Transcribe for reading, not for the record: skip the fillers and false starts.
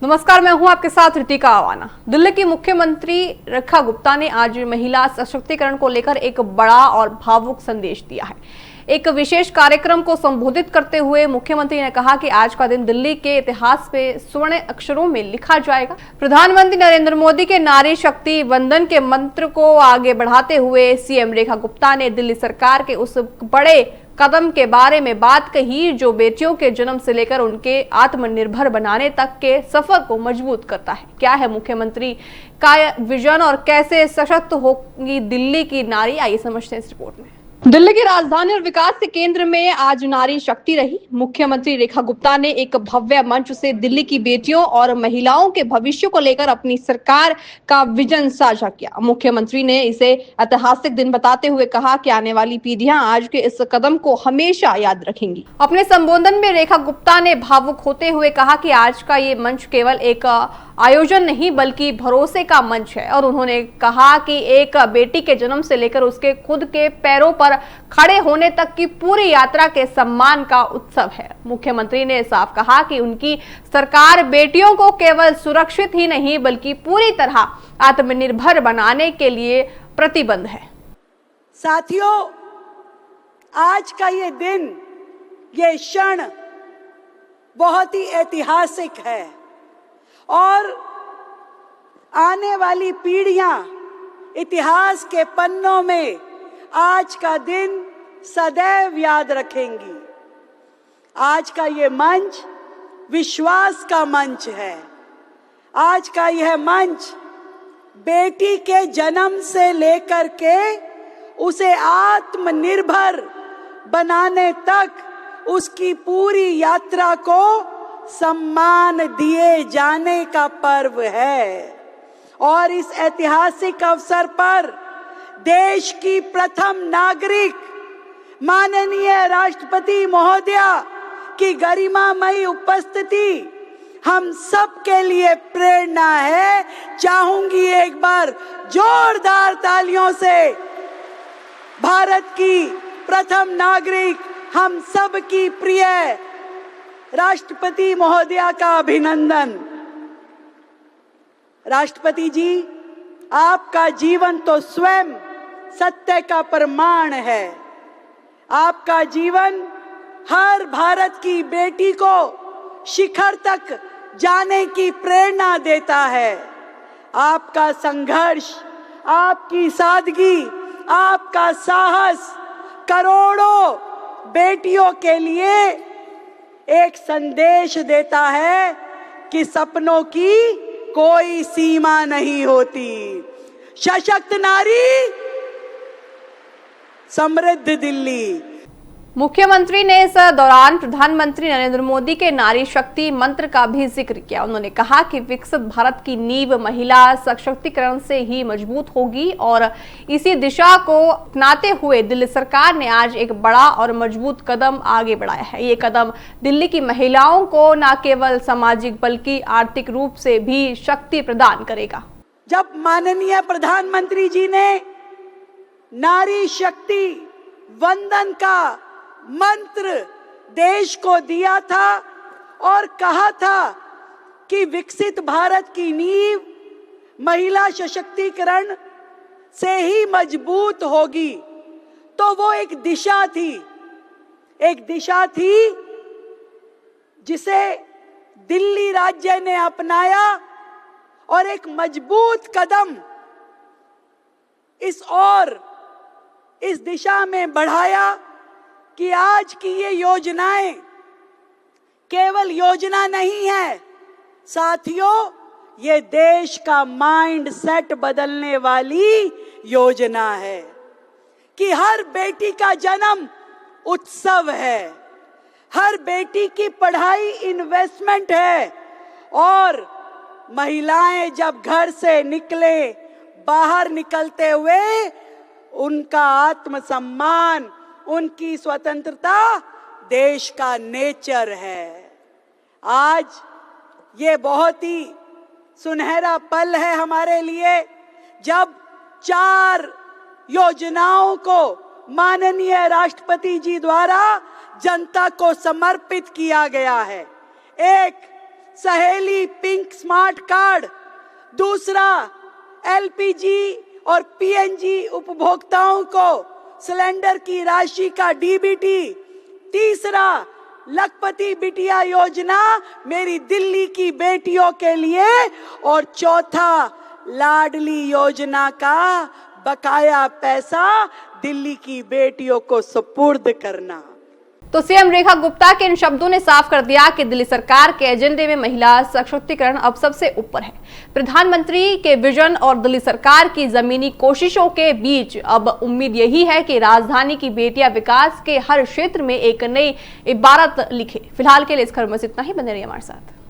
नमस्कार, मैं हूं आपके साथ रितिका आवाना। दिल्ली की मुख्यमंत्री रेखा गुप्ता ने आज महिला सशक्तिकरण को लेकर एक बड़ा और भावुक संदेश दिया है। एक विशेष कार्यक्रम को संबोधित करते हुए मुख्यमंत्री ने कहा कि आज का दिन दिल्ली के इतिहास में स्वर्ण अक्षरों में लिखा जाएगा। प्रधानमंत्री नरेंद्र मोदी के नारी शक्ति वंदन के मंत्र को आगे बढ़ाते हुए सीएम रेखा गुप्ता ने दिल्ली सरकार के उस बड़े कदम के बारे में बात कही जो बेटियों के जन्म से लेकर उनके आत्मनिर्भर बनाने तक के सफर को मजबूत करता है। क्या है मुख्यमंत्री का विजन और कैसे सशक्त होगी दिल्ली की नारी, आइए समझते हैं इस रिपोर्ट में। दिल्ली की राजधानी और विकास के केंद्र में आज नारी शक्ति रही। मुख्यमंत्री रेखा गुप्ता ने एक भव्य मंच से दिल्ली की बेटियों और महिलाओं के भविष्य को लेकर अपनी सरकार का विजन साझा किया। मुख्यमंत्री ने इसे ऐतिहासिक दिन बताते हुए कहा कि आने वाली पीढ़ियां आज के इस कदम को हमेशा याद रखेंगी। अपने संबोधन में रेखा गुप्ता ने भावुक होते हुए कहा कि आज का ये मंच केवल एक आयोजन नहीं बल्कि भरोसे का मंच है, और उन्होंने कहा कि एक बेटी के जन्म से लेकर उसके खुद के पैरों पर खड़े होने तक की पूरी यात्रा के सम्मान का उत्सव है। मुख्यमंत्री ने साफ कहा कि उनकी सरकार बेटियों को केवल सुरक्षित ही नहीं बल्कि पूरी तरह आत्मनिर्भर बनाने के लिए प्रतिबद्ध है। साथियों, आज का ये दिन, ये क्षण बहुत ही ऐतिहासिक है और आने वाली पीढ़ियां इतिहास के पन्नों में आज का दिन सदैव याद रखेंगी। आज का ये मंच विश्वास का मंच है। आज का यह मंच बेटी के जन्म से लेकर के उसे आत्मनिर्भर बनाने तक उसकी पूरी यात्रा को सम्मान दिए जाने का पर्व है। और इस ऐतिहासिक अवसर पर देश की प्रथम नागरिक माननीय राष्ट्रपति महोदया की गरिमामयी उपस्थिति हम सब के लिए प्रेरणा है। चाहूंगी एक बार जोरदार तालियों से भारत की प्रथम नागरिक, हम सब की प्रिय राष्ट्रपति महोदया का अभिनंदन। राष्ट्रपति जी, आपका जीवन तो स्वयं सत्य का प्रमाण है। आपका जीवन हर भारत की बेटी को शिखर तक जाने की प्रेरणा देता है। आपका संघर्ष, आपकी सादगी, आपका साहस करोड़ों बेटियों के लिए एक संदेश देता है कि सपनों की कोई सीमा नहीं होती। सशक्त नारी, समृद्ध दिल्ली। मुख्यमंत्री ने इस दौरान प्रधानमंत्री नरेंद्र मोदी के नारी शक्ति मंत्र का भी जिक्र किया। उन्होंने कहा कि विकसित भारत की नींव महिला सशक्तिकरण से ही मजबूत होगी और इसी दिशा को अपनाते हुए दिल्ली सरकार ने आज एक बड़ा और मजबूत कदम आगे बढ़ाया है। ये कदम दिल्ली की महिलाओं को न केवल सामाजिक बल्कि आर्थिक रूप से भी शक्ति प्रदान करेगा। जब माननीय प्रधानमंत्री जी ने नारी शक्ति वंदन का मंत्र देश को दिया था और कहा था कि विकसित भारत की नींव महिला सशक्तिकरण से ही मजबूत होगी, तो वो एक दिशा थी जिसे दिल्ली राज्य ने अपनाया और एक मजबूत कदम इस दिशा में बढ़ाया कि आज की ये योजनाएं केवल योजना नहीं है साथियों, ये देश का माइंड सेट बदलने वाली योजना है कि हर बेटी का जन्म उत्सव है, हर बेटी की पढ़ाई इन्वेस्टमेंट है और महिलाएं जब घर से निकले, बाहर निकलते हुए उनका आत्मसम्मान, उनकी स्वतंत्रता देश का नेचर है। आज ये बहुत ही सुनहरा पल है हमारे लिए जब 4 योजनाओं को माननीय राष्ट्रपति जी द्वारा जनता को समर्पित किया गया है। एक सहेली पिंक स्मार्ट कार्ड, दूसरा एलपीजी और पीएनजी उपभोक्ताओं को सिलेंडर की राशि का डीबीटी, तीसरा लखपति बिटिया योजना मेरी दिल्ली की बेटियों के लिए, और चौथा लाडली योजना का बकाया पैसा दिल्ली की बेटियों को सुपुर्द करना। तो सीएम रेखा गुप्ता के इन शब्दों ने साफ कर दिया कि दिल्ली सरकार के एजेंडे में महिला सशक्तिकरण अब सबसे ऊपर है। प्रधानमंत्री के विजन और दिल्ली सरकार की जमीनी कोशिशों के बीच अब उम्मीद यही है कि राजधानी की बेटियां विकास के हर क्षेत्र में एक नई इबारत लिखे। फिलहाल के लिए इस खबर में इतना ही। बने रहिए हमारे साथ।